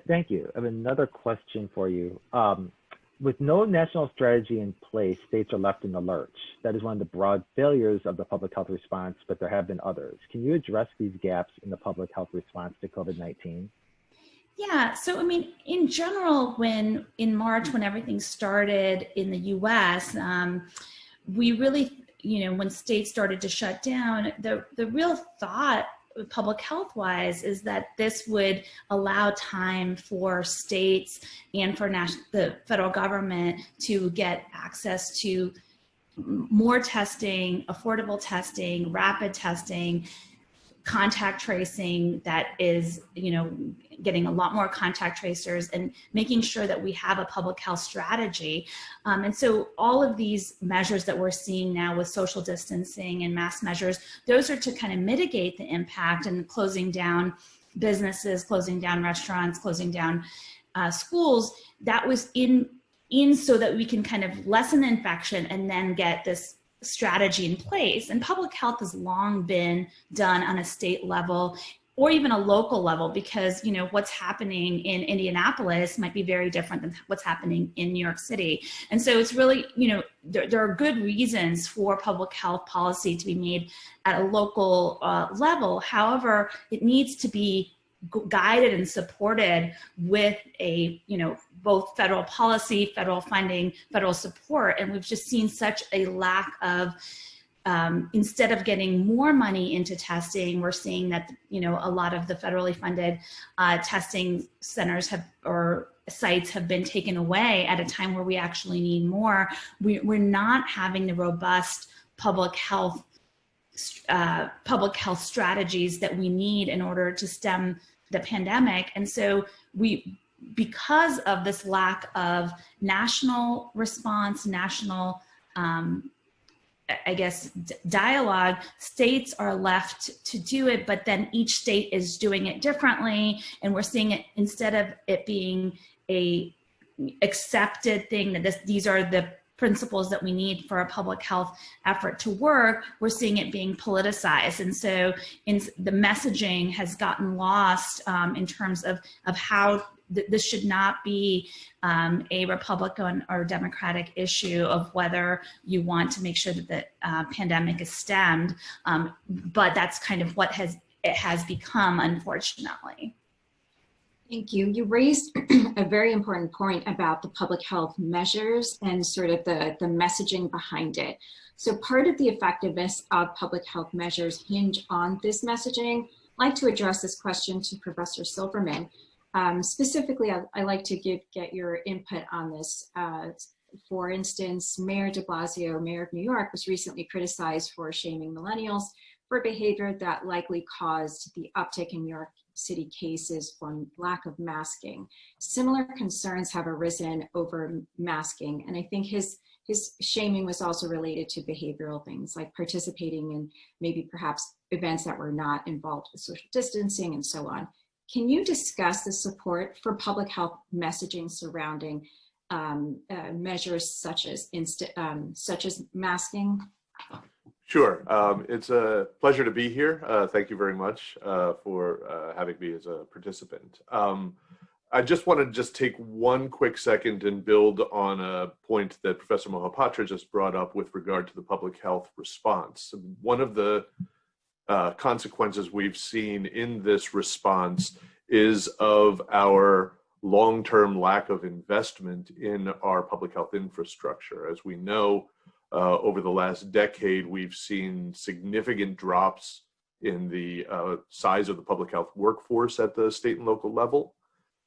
Thank you. I have another question for you. With no national strategy in place, states are left in the lurch. That is one of the broad failures of the public health response, but there have been others. Can you address these gaps in the public health response to COVID-19? Yeah, so I mean, in general, in March, when everything started in the US, we really, when states started to shut down, the real thought, public health wise, is that this would allow time for states and for the federal government to get access to more testing, affordable testing, rapid testing, contact tracing that is, getting a lot more contact tracers and making sure that we have a public health strategy. And so all of these measures that we're seeing now with social distancing and mask measures, those are to kind of mitigate the impact and closing down businesses, closing down restaurants, closing down schools. That was in so that we can kind of lessen the infection and then get this strategy in place. And public health has long been done on a state level or even a local level, because what's happening in Indianapolis might be very different than what's happening in New York City. And so it's really, there are good reasons for public health policy to be made at a local level. However, it needs to be guided and supported with both federal policy, federal funding, federal support. And we've just seen such a lack of, instead of getting more money into testing, we're seeing that, a lot of the federally funded testing centers or sites have been taken away at a time where we actually need more. We're not having the robust public health strategies that we need in order to stem the pandemic. And so because of this lack of national response, national, dialogue, states are left to do it, but then each state is doing it differently. And we're seeing it, instead of it being a accepted thing that these are the principles that we need for a public health effort to work, we're seeing it being politicized. And so the messaging has gotten lost in terms of how this should not be a Republican or Democratic issue of whether you want to make sure that the pandemic is stemmed, but that's kind of what it has become, unfortunately. Thank you. You raised a very important point about the public health measures and sort of the messaging behind it. So part of the effectiveness of public health measures hinge on this messaging. I'd like to address this question to Professor Silverman. Specifically, I'd like to get your input on this. For instance, Mayor de Blasio, Mayor of New York, was recently criticized for shaming millennials for behavior that likely caused the uptick in New York City cases for lack of masking. Similar concerns have arisen over masking, and I think his shaming was also related to behavioral things like participating in maybe perhaps events that were not involved with social distancing and so on. Can you discuss the support for public health messaging surrounding measures such as masking? Sure. It's a pleasure to be here. Thank you very much for having me as a participant. I just want to take one quick second and build on a point that Professor Mohapatra just brought up with regard to the public health response. One of the consequences we've seen in this response is of our long-term lack of investment in our public health infrastructure. As we know, over the last decade, we've seen significant drops in the size of the public health workforce at the state and local level.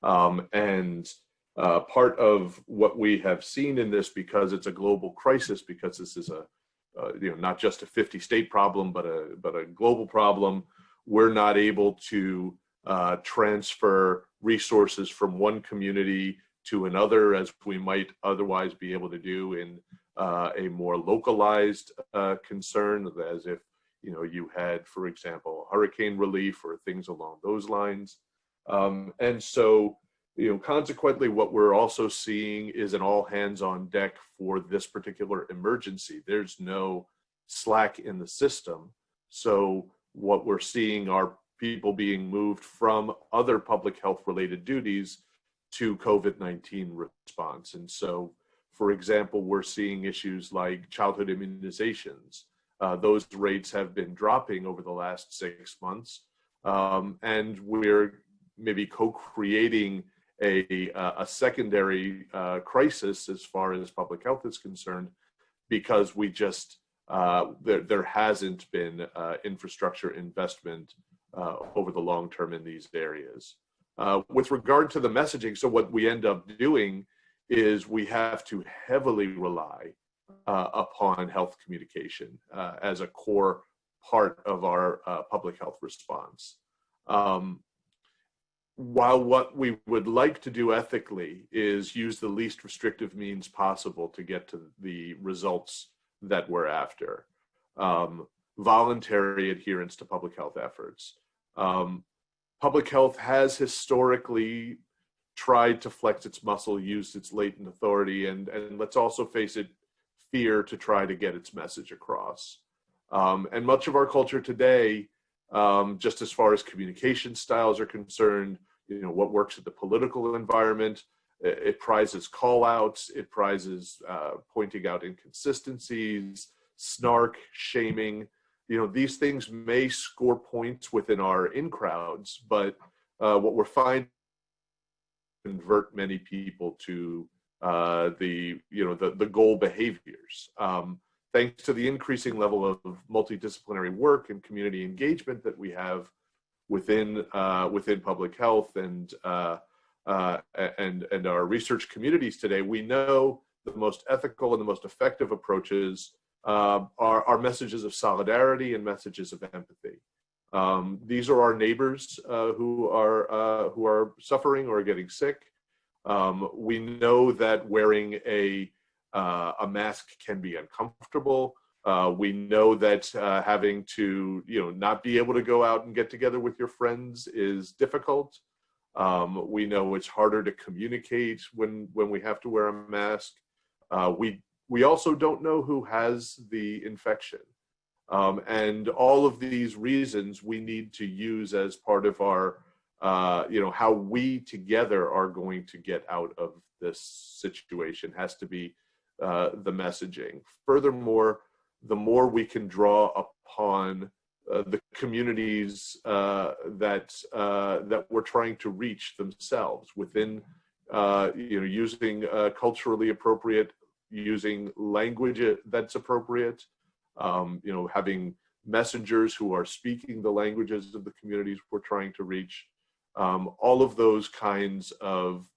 And part of what we have seen in this, because it's a global crisis, because this is not just a 50-state problem, but a global problem, we're not able to transfer resources from one community to another as we might otherwise be able to do in a more localized concern, as if you had, for example, hurricane relief or things along those lines. And so, consequently, what we're also seeing is an all hands on deck for this particular emergency. There's no slack in the system. So what we're seeing are people being moved from other public health related duties to COVID-19 response. And so, for example, we're seeing issues like childhood immunizations. Those rates have been dropping over the last 6 months. And we're maybe co-creating a secondary crisis as far as public health is concerned, because we just, there hasn't been infrastructure investment over the long term in these areas. With regard to the messaging, so what we end up doing is we have to heavily rely upon health communication as a core part of our public health response. While what we would like to do ethically is use the least restrictive means possible to get to the results that we're after. Voluntary adherence to public health efforts. Public health has historically tried to flex its muscle, used its latent authority, and let's also face it, fear to try to get its message across. And much of our culture today, just as far as communication styles are concerned, you know, what works at the political environment, it prizes call outs, it prizes pointing out inconsistencies, snark, shaming. You know, these things may score points within our in crowds, but what we're finding convert many people to the goal behaviors. Thanks to the increasing level of multidisciplinary work and community engagement that we have within public health and our research communities today, we know the most ethical and the most effective approaches are messages of solidarity and messages of empathy. These are our neighbors who are suffering or getting sick. We know that wearing a mask can be uncomfortable. We know that having to, not be able to go out and get together with your friends is difficult. We know it's harder to communicate when we have to wear a mask. We also don't know who has the infection. And all of these reasons we need to use as part of our, how we together are going to get out of this situation has to be the messaging. Furthermore, the more we can draw upon the communities that we're trying to reach themselves within, using culturally appropriate, using language that's appropriate, having messengers who are speaking the languages of the communities we're trying to reach. All of those kinds of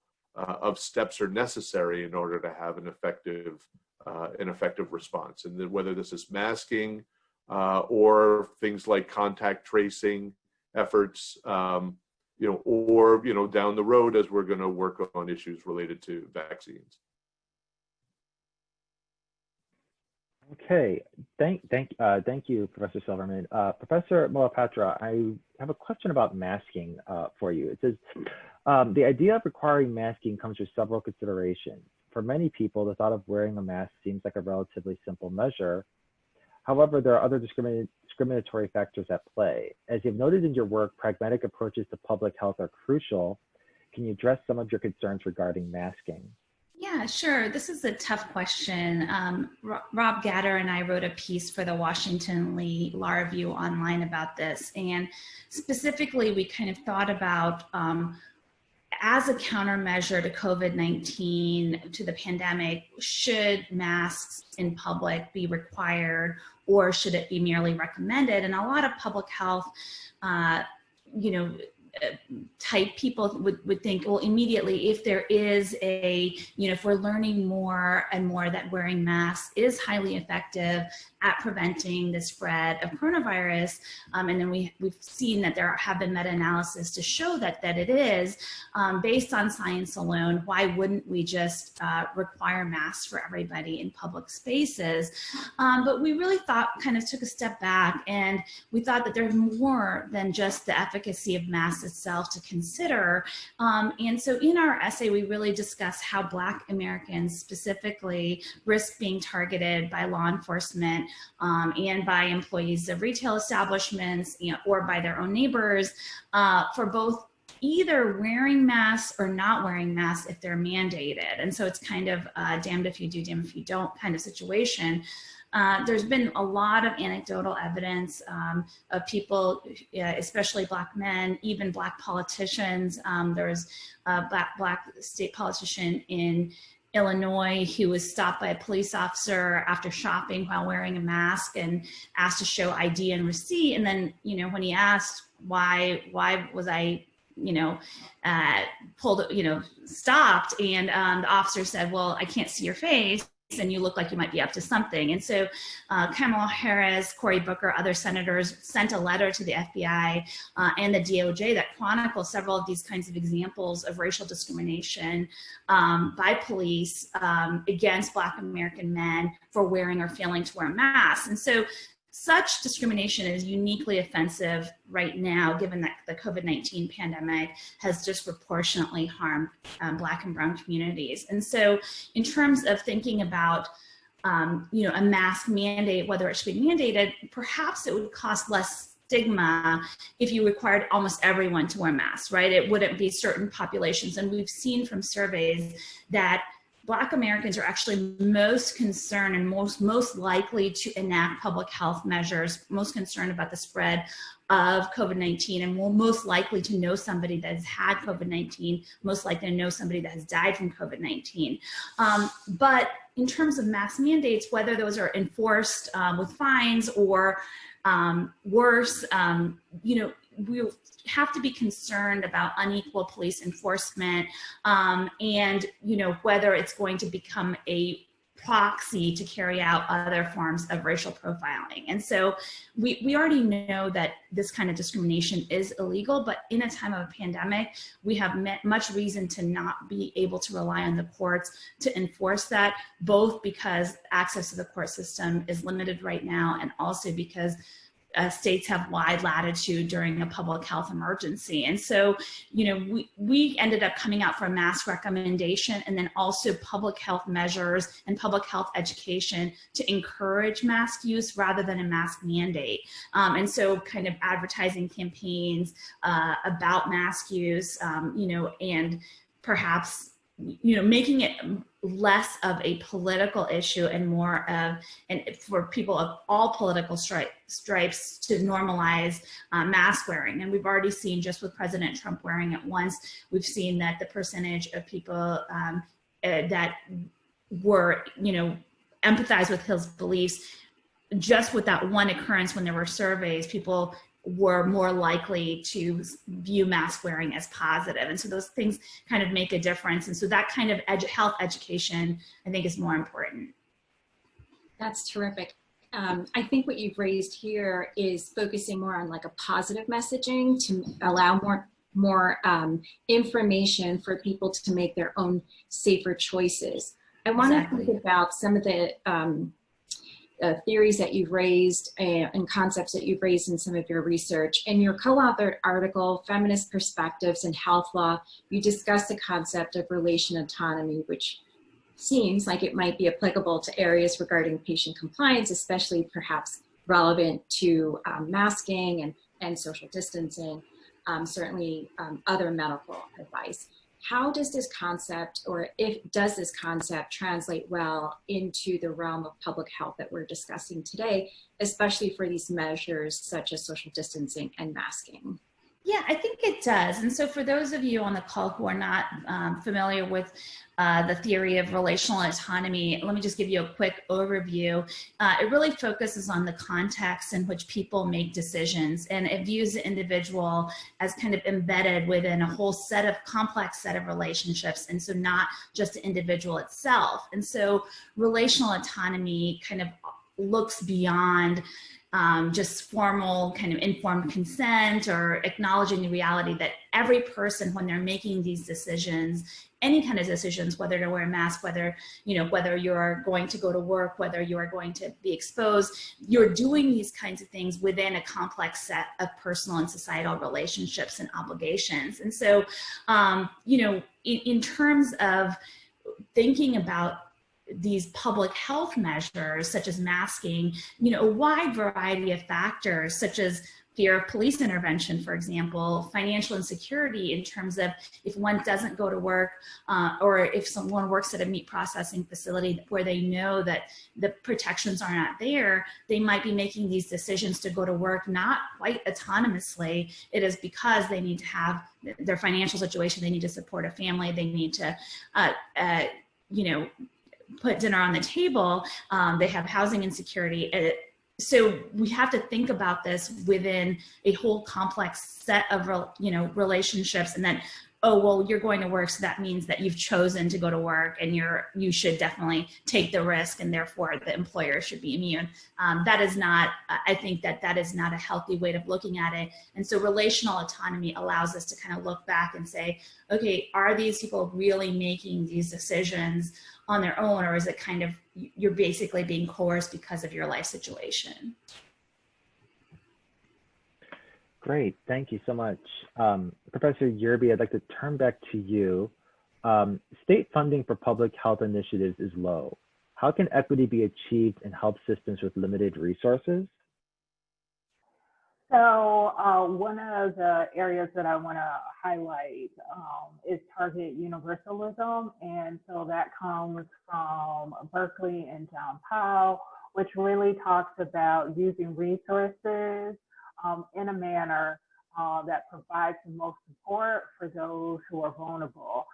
steps are necessary in order to have an effective response. And then whether this is masking or things like contact tracing efforts, or down the road as we're going to work on issues related to vaccines. Okay, thank you, Professor Silverman. Professor Mohapatra, I have a question about masking for you. It says, the idea of requiring masking comes with several considerations. For many people, the thought of wearing a mask seems like a relatively simple measure. However, there are other discriminatory factors at play. As you've noted in your work, pragmatic approaches to public health are crucial. Can you address some of your concerns regarding masking? Yeah, sure. This is a tough question. Rob Gatter and I wrote a piece for the Washington Lee Law Review online about this. And specifically, we kind of thought about as a countermeasure to COVID-19, to the pandemic, should masks in public be required or should it be merely recommended? And a lot of public health, type people would think, well, immediately, if there is if we're learning more and more that wearing masks is highly effective at preventing the spread of coronavirus, and then we've seen that there have been meta-analysis to show that it is, based on science alone, why wouldn't we just require masks for everybody in public spaces? But we really kind of took a step back, and we thought that there's more than just the efficacy of masks itself to consider. And so in our essay, we really discuss how Black Americans specifically risk being targeted by law enforcement and by employees of retail establishments, or by their own neighbors, for both either wearing masks or not wearing masks if they're mandated. And so it's kind of damned if you do, damned if you don't kind of situation. There's been a lot of anecdotal evidence of people, especially Black men, even Black politicians. There's a Black state politician in Illinois who was stopped by a police officer after shopping while wearing a mask and asked to show ID and receipt. And then, when he asked why was I stopped, and the officer said, well, I can't see your face and you look like you might be up to something. And so Kamala Harris, Cory Booker, other senators sent a letter to the FBI and the DOJ that chronicles several of these kinds of examples of racial discrimination by police against Black American men for wearing or failing to wear masks. And so such discrimination is uniquely offensive right now, given that the COVID-19 pandemic has disproportionately harmed Black and brown communities. And so in terms of thinking about a mask mandate, whether it should be mandated, perhaps it would cost less stigma if you required almost everyone to wear masks, right? It wouldn't be certain populations. And we've seen from surveys that Black Americans are actually most concerned and most likely to enact public health measures, most concerned about the spread of COVID-19, and most likely to know somebody that has had COVID-19, most likely to know somebody that has died from COVID-19. But in terms of mask mandates, whether those are enforced with fines or worse, we have to be concerned about unequal police enforcement and whether it's going to become a proxy to carry out other forms of racial profiling. And so we already know that this kind of discrimination is illegal, but in a time of a pandemic, we have much reason to not be able to rely on the courts to enforce that, both because access to the court system is limited right now, and also because states have wide latitude during a public health emergency. And so, we ended up coming out for a mask recommendation and then also public health measures and public health education to encourage mask use rather than a mask mandate. And so kind of advertising campaigns about mask use, and perhaps, making it less of a political issue and more of, and for people of all political stripes to normalize mask wearing. And we've already seen, just with President Trump wearing it once, we've seen that the percentage of people that were, empathize with his beliefs, just with that one occurrence when there were surveys, people were more likely to view mask wearing as positive. And so those things kind of make a difference. And so that kind of health education, I think, is more important. That's terrific. I think what you've raised here is focusing more on like a positive messaging to allow more information for people to make their own safer choices. I want to think about some of the theories that you've raised and concepts that you've raised in some of your research. In your co-authored article, Feminist Perspectives in Health Law, you discuss the concept of relation autonomy, which seems like it might be applicable to areas regarding patient compliance, especially perhaps relevant to masking and social distancing, certainly other medical advice. How does this concept, or does this concept translate well into the realm of public health that we're discussing today, especially for these measures such as social distancing and masking? Yeah, I think it does. And so for those of you on the call who are not familiar with the theory of relational autonomy, let me just give you a quick overview. It really focuses on the context in which people make decisions, and it views the individual as kind of embedded within a whole complex set of relationships, and so not just the individual itself. And so relational autonomy kind of looks beyond just formal kind of informed consent or acknowledging the reality that every person, when they're making these decisions, any kind of decisions, whether to wear a mask, whether you're going to go to work, whether you are going to be exposed, you're doing these kinds of things within a complex set of personal and societal relationships and obligations. And so, in terms of thinking about these public health measures, such as masking, you know, a wide variety of factors, such as fear of police intervention, for example, financial insecurity in terms of if one doesn't go to work or if someone works at a meat processing facility where they know that the protections are not there, they might be making these decisions to go to work not quite autonomously. It is because they need to have their financial situation, they need to support a family, they need to, you know, put dinner on the table, they have housing insecurity. So we have to think about this within a whole complex set of, you know, relationships, and then, oh, well, you're going to work, so that means that you've chosen to go to work, and you should definitely take the risk, and therefore the employer should be immune. That is not, I think that is not a healthy way of looking at it. And so relational autonomy allows us to kind of look back and say, okay, are these people really making these decisions on their own, or is it kind of, you're basically being coerced because of your life situation? Great, thank you so much. Professor Yerby, I'd like to turn back to you. State funding for public health initiatives is low. How can equity be achieved in health systems with limited resources? So one of the areas that I want to highlight is target universalism. And so that comes from Berkeley and John Powell, which really talks about using resources in a manner that provides the most support for those who are vulnerable.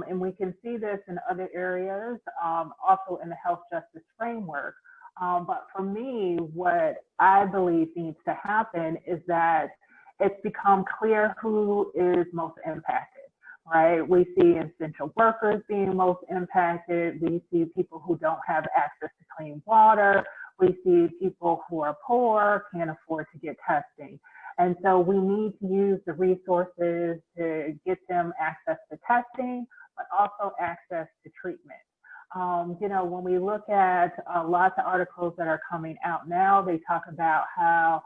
And we can see this in other areas, also in the health justice framework. But for me, what I believe needs to happen is that it's become clear who is most impacted, right? We see essential workers being most impacted. We see people who don't have access to clean water. We see people who are poor, can't afford to get testing. And so we need to use the resources to get them access to testing, but also access to treatment. You know, when we look at lots of articles that are coming out now, they talk about how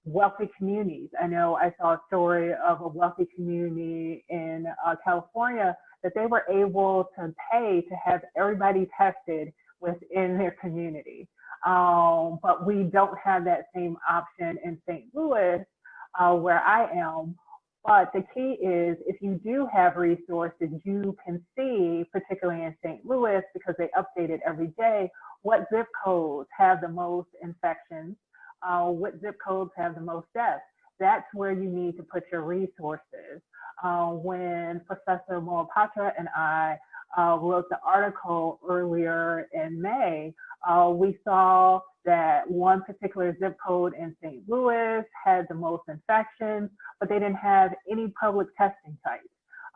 wealthy communities, I know I saw a story of a wealthy community in California that they were able to pay to have everybody tested within their community. But we don't have that same option in St. Louis, where I am. But the key is, if you do have resources, you can see, particularly in St. Louis, because they update it every day, what zip codes have the most infections, what zip codes have the most deaths. That's where you need to put your resources. When Professor Mohapatra and I wrote the article earlier in May, we saw that one particular zip code in St. Louis had the most infections, but they didn't have any public testing sites.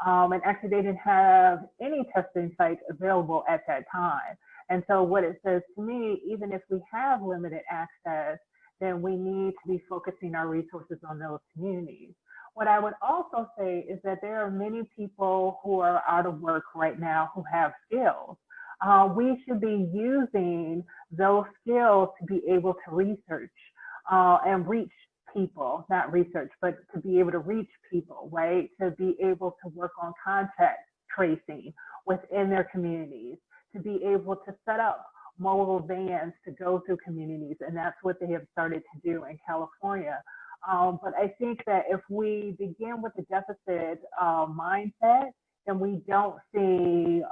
And actually they didn't have any testing sites available at that time. And so what it says to me, even if we have limited access, then we need to be focusing our resources on those communities. What I would also say is that there are many people who are out of work right now who have skills. We should be using those skills to be able to research and reach people, not research, but to be able to reach people, right? To be able to work on contact tracing within their communities, to be able to set up mobile vans to go through communities. And that's what they have started to do in California. But I think that if we begin with a deficit mindset, then we don't see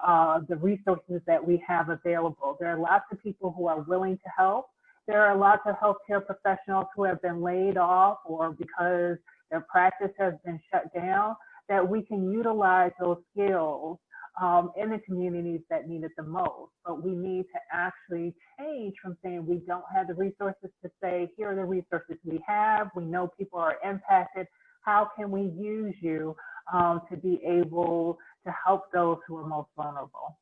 the resources that we have available. There are lots of people who are willing to help. There are lots of healthcare professionals who have been laid off or because their practice has been shut down, that we can utilize those skills in the communities that need it the most. But we need to actually change from saying we don't have the resources to say, here are the resources we have. We know people are impacted. How can we use you to be able to help those who are most vulnerable?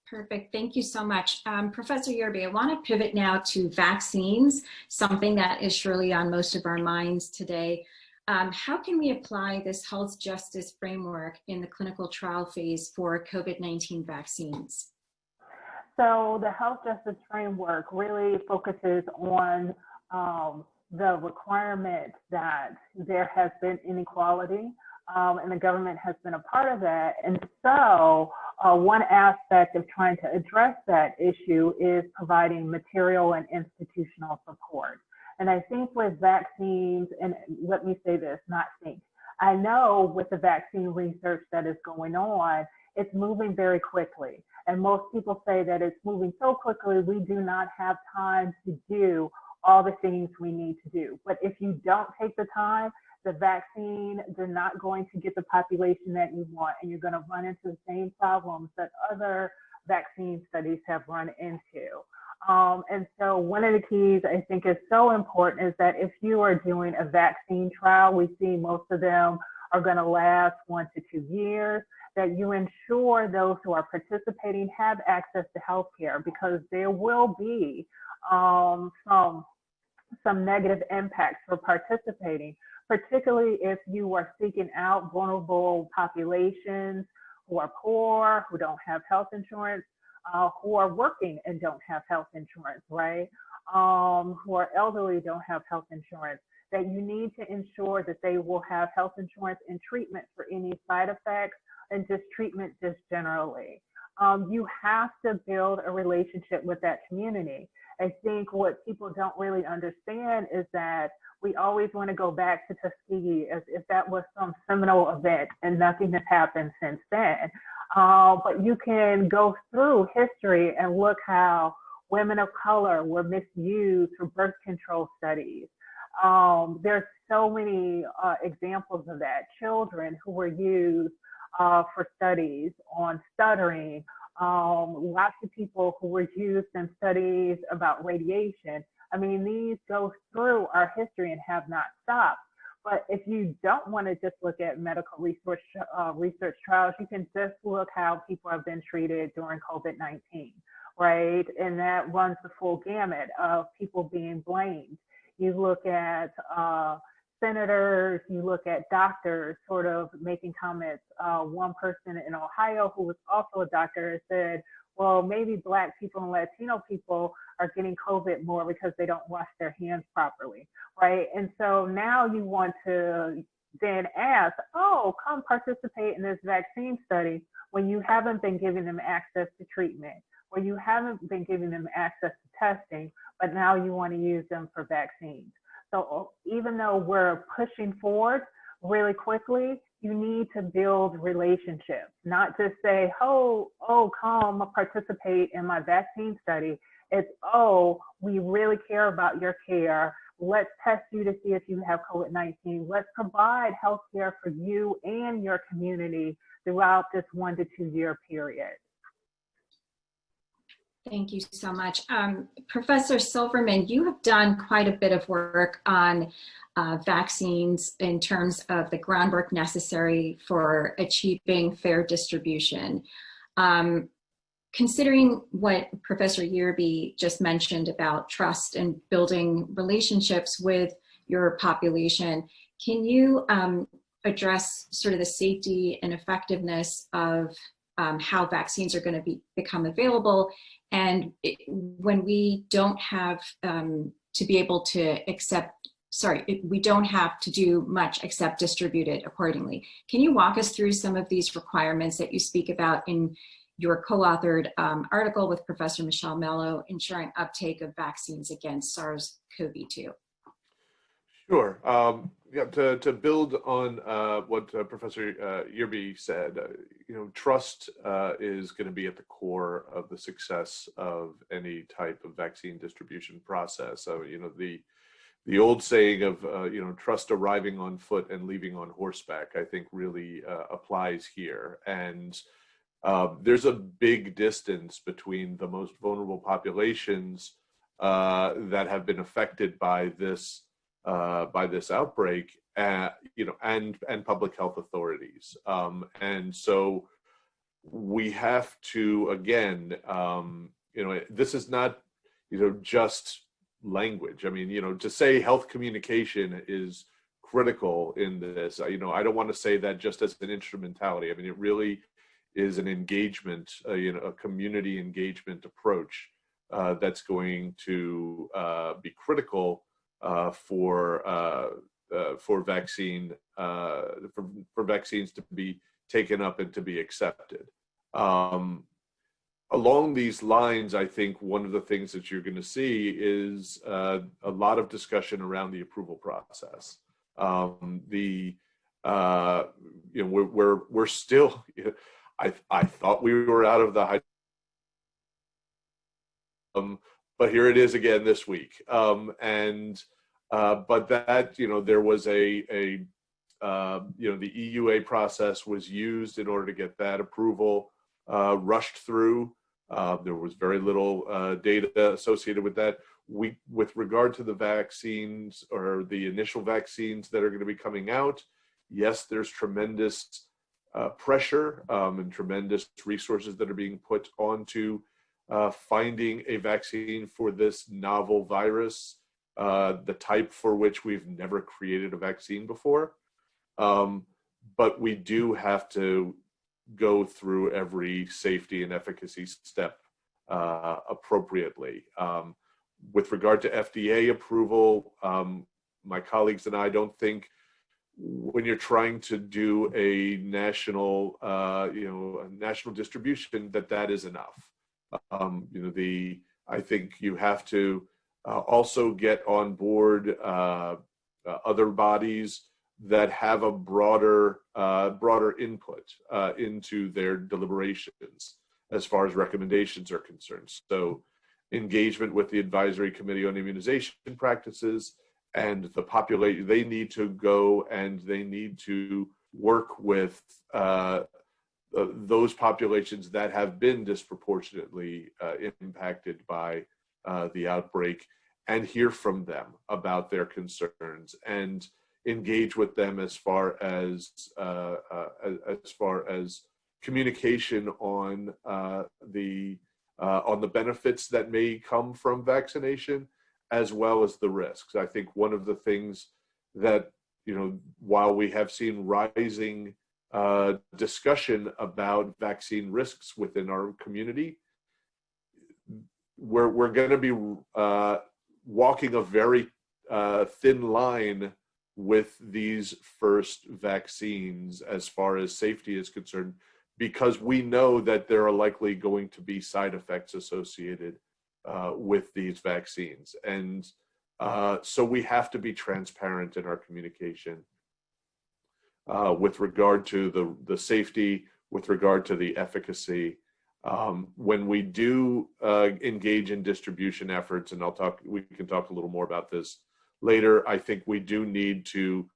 Perfect. Thank you so much. Professor Yerby, I want to pivot now to vaccines, something that is surely on most of our minds today. How can we apply this health justice framework in the clinical trial phase for COVID-19 vaccines? So the health justice framework really focuses on the requirement that there has been inequality and the government has been a part of that. And so one aspect of trying to address that issue is providing material and institutional support. And I think with vaccines, and let me say this, not think, I know with the vaccine research that is going on, it's moving very quickly. And most people say that it's moving so quickly, we do not have time to do all the things we need to do. But if you don't take the time, the vaccine, they're not going to get the population that you want, and you're going to run into the same problems that other vaccine studies have run into. And so one of the keys I think is so important is that if you are doing a vaccine trial, we see most of them are going to last 1 to 2 years, that you ensure those who are participating have access to healthcare, because there will be some negative impacts for participating, particularly if you are seeking out vulnerable populations who are poor, who don't have health insurance, who are working and don't have health insurance, right? Who are elderly, don't have health insurance, that you need to ensure that they will have health insurance and treatment for any side effects and just treatment just generally. You have to build a relationship with that community. I think what people don't really understand is that we always want to go back to Tuskegee as if that was some seminal event and nothing has happened since then. But you can go through history and look how women of color were misused for birth control studies. There's so many examples of that. Children who were used for studies on stuttering, lots of people who were used in studies about radiation. I mean, these go through our history and have not stopped. But if you don't want to just look at medical research trials, you can just look how people have been treated during COVID-19, right? And that runs the full gamut of people being blamed. You look at senators, you look at doctors sort of making comments. One person in Ohio who was also a doctor said, well, maybe Black people and Latino people are getting COVID more because they don't wash their hands properly, right? And so now you want to then ask, oh, come participate in this vaccine study when you haven't been giving them access to treatment, where you haven't been giving them access to testing, but now you want to use them for vaccines. So even though we're pushing forward really quickly, you need to build relationships, not just say, oh, come participate in my vaccine study. It's, oh, we really care about your care. Let's test you to see if you have COVID-19. Let's provide healthcare for you and your community throughout this 1 to 2 year period. Thank you so much. Professor Silverman, you have done quite a bit of work on vaccines in terms of the groundwork necessary for achieving fair distribution. Considering what Professor Yerby just mentioned about trust and building relationships with your population, can you address sort of the safety and effectiveness of how vaccines are going to become available, and when we don't have to be able to we don't have to do much except distribute it accordingly. Can you walk us through some of these requirements that you speak about in your co-authored article with Professor Michelle Mello, Ensuring Uptake of Vaccines Against SARS-CoV-2? Sure. Yeah, to build on what Professor Yerby said, trust is going to be at the core of the success of any type of vaccine distribution process. So, the old saying of, trust arriving on foot and leaving on horseback, I think really applies here. And there's a big distance between the most vulnerable populations that have been affected by this outbreak, and public health authorities. And so we have to, again, this is not, just language. I mean, to say health communication is critical in this, I don't want to say that just as an instrumentality. I mean, it really is an engagement, a community engagement approach that's going to be critical for for vaccines to be taken up and to be accepted. Along these lines, I think one of the things that you're going to see is a lot of discussion around the approval process. We're still. I thought we were out of the but here it is again this week. But that, there was the EUA process was used in order to get that approval rushed through. There was very little data associated with that. With regard to the vaccines or the initial vaccines that are going to be coming out, yes, there's tremendous pressure and tremendous resources that are being put onto finding a vaccine for this novel virus, the type for which we've never created a vaccine before. But we do have to go through every safety and efficacy step appropriately. With regard to FDA approval, my colleagues and I don't think when you're trying to do a national, a national distribution, that is enough. I think you have to also get on board other bodies that have a broader input into their deliberations as far as recommendations are concerned. So engagement with the Advisory Committee on Immunization Practices and the population, they need to go and they need to work with those populations that have been disproportionately impacted by the outbreak, and hear from them about their concerns and engage with them as far as communication on the benefits that may come from vaccination, as well as the risks. I think one of the things that, while we have seen rising discussion about vaccine risks within our community, we're going to be walking a very thin line with these first vaccines as far as safety is concerned, because we know that there are likely going to be side effects associated with these vaccines. And so we have to be transparent in our communication with regard to the safety, with regard to the efficacy. When we do engage in distribution efforts, and we can talk a little more about this later, I think we do need to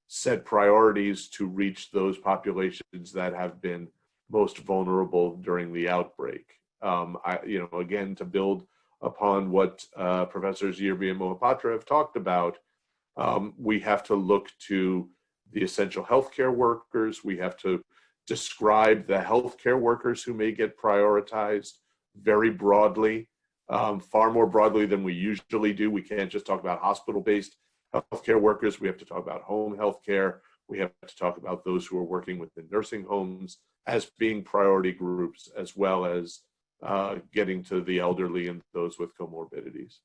set priorities to reach those populations that have been most vulnerable during the outbreak. Again, to build upon what Professors Yerby and Mohapatra have talked about, we have to look to the essential healthcare workers. We have to describe the healthcare workers who may get prioritized very broadly, far more broadly than we usually do. We can't just talk about hospital-based healthcare workers. We have to talk about home healthcare. We have to talk about those who are working within nursing homes as being priority groups, as well as getting to the elderly and those with comorbidities.